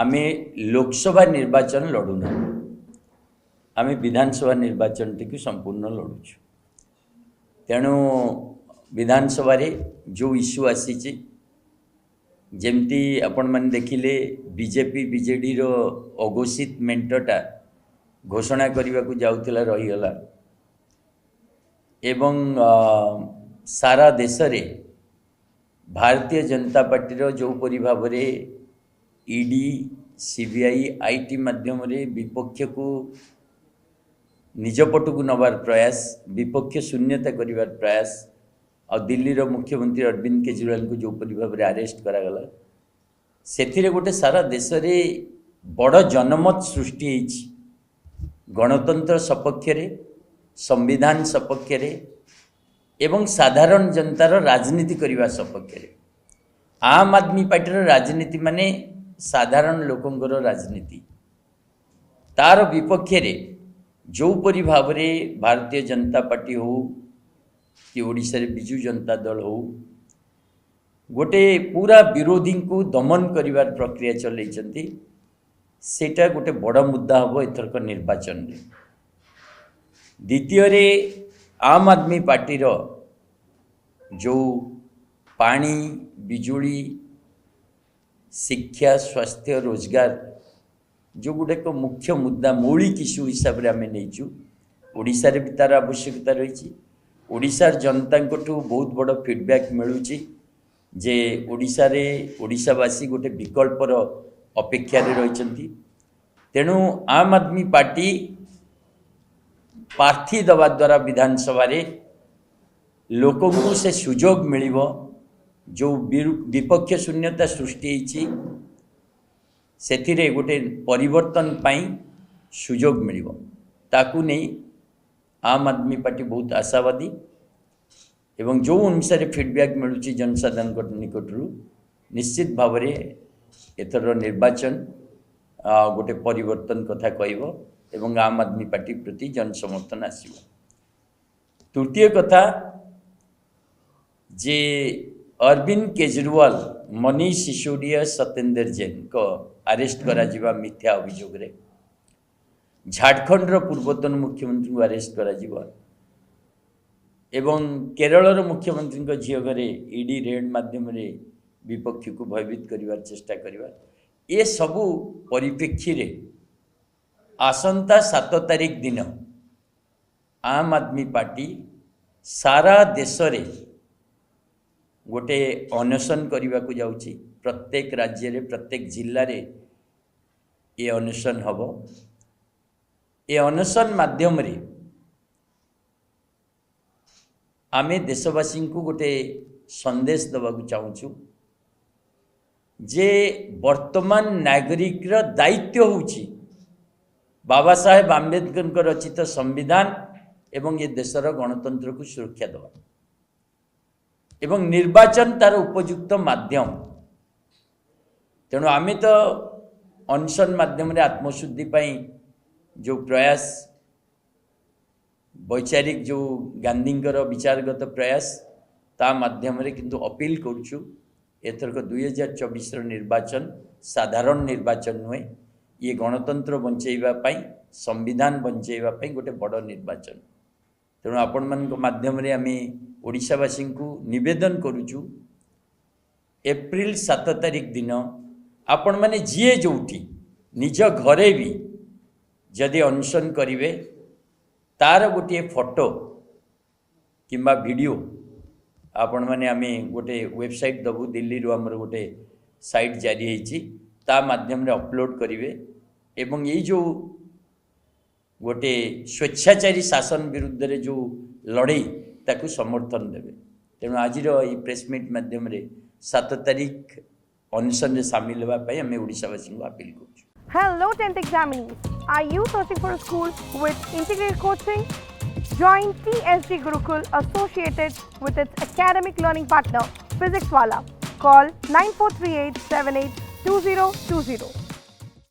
आमे लोकसभा निर्वाचन लड़ूना, आमे विधानसभा निर्वाचन टी संपूर्ण लड़ुचु। तेणु विधानसभा रे जो इश्यू आसी जमती आपण मैंने देखिले बीजेपी बीजेडी रो अघोषित मेंटटा घोषणा करने को जाऊला रहीगला एवं सारा देश रे भारतीय जनता पार्टी रो जो परि भाव रे ईडी सीबीआई आईटी माध्यम रे विपक्ष को निज पटू नबार प्रयास विपक्ष शून्यता करिवार प्रयास और दिल्ली रो मुख्यमंत्री अरविंद केजरीवाल को जो परि भाव रे अरेस्ट करागला सेथिरे गोटे सारा देश रे बड़ जनमत सृष्टि होइछि गणतंत्र सपक्ष रे संविधान सपक्ष रे एवं साधारण जनतार राजनीति करने सपक्ष रे आम आदमी पार्टी राजनीति माने साधारण लोकंकर राजनीति तार विपक्ष रे जो परि भाव रे भारतीय जनता पार्टी हो कि ओडिशा रे बिजू जनता दल हो गोटे पूरा विरोधी को दमन करिवार प्रक्रिया चलैछंती सेटा गोटे बड़ मुद्दा हम एथरक निर्वाचन रे। द्वितीय रे आम आदमी पार्टी रो जो पानी बिजुली शिक्षा स्वास्थ्य रोजगार जो गुड़ाक मुख्य मुद्दा मौलिक इश्यू हिसाब से आम नहींचु ओडिशा रे भी तार आवश्यकता रही ओडिशार जनता बहुत बड़ फीडबैक मिलूँ जे ओडिशा रे ओडिशावासी गोटे विकल्पर अपेक्षा रही तेणु आम आदमी पार्टी प्रार्थी दवा द्वारा विधानसभा रे लोकों को से सुजोग मिलिबो जो विपक्ष शून्यता सृष्टि होइछि सेथिरे गोटे परिवर्तन पाई सुजोग मिलिबो ताकू नहीं आम आदमी पार्टी बहुत आशावादी एवं जो अनुसार फीडबैक मिलूँ जनसाधारण निकटरू निश्चित भाव में एथर निर्वाचन गोटे परिवर्तन कथा कहब एवं आम आदमी पार्टी प्रति जनसमर्थन आसव। तृतीय कथा जे अरविंद केजरीवाल मनीष सिसोदिया सत्येंद्र जैन को अरेस्ट करा मिथ्या अभियोग रे झारखंड पूर्वतन मुख्यमंत्री को अरेस्ट करा एवं केरल मुख्यमंत्री झील घरे ईडी रेड माध्यम विपक्ष को भयभीत करिवार चेष्टा करिवार ये सबू परिप्रेक्षी रे आसंता 7 तारीख दिन आम आदमी पार्टी सारा देश रे गोटे अनशन करने को जाउची प्रत्येक राज्य रे प्रत्येक जिल्ला रे ये अनशन हब ये अनशन माध्यम रे आमे देशवासी को गोटे संदेश दबाक चाहूँ जे वर्तमान नागरिक दायित्व होउची बाबा साहेब आंबेडकर रचित संविधान एवं ये देशर गणतंत्र को सुरक्षा देवा एवं निर्वाचन तार उपयुक्त माध्यम तेणु आमे तो अनशन माध्यम आत्मशुद्धि पाई जो प्रयास वैचारिक जो गांधींकर विचारगत प्रयास ता माध्यम रे किंतु अपील करुचु एथरक 2024 निर्वाचन साधारण निर्वाचन नुहे ये गणतंत्र बंचेवा पाई संविधान बंचेवा पाई गोटे बड़ निर्वाचन तेणु आपण मान माध्यम रे आमे ओडिशावासी को निवेदन करुचु एप्रिल 7 तारीख दिन आपण माने जीए जोठी निज घरे भी जदि अनशन करिवे तार गोटे फोटो किंबा वीडियो आपण माने आमे गोटे वेबसाइट दबु दिल्ली रो हमर गोटे साइट जारी होइछि ता माध्यम रे अपलोड करिवे एवं ये जो गोटे स्वेच्छाचारी शासन विरुद्ध रे जो लड़ाई ताकू समर्थन देवे तेणु आज प्रेस मीट माध्यम रे 7 तारीख अनशन रे शामिल होगा आम ओडिशावासी को अपील कर। Hello 10th examinees, are you searching for a school with integrated coaching? Join TSG Gurukul associated with its academic learning partner Physics Wala. Call 9438 782020.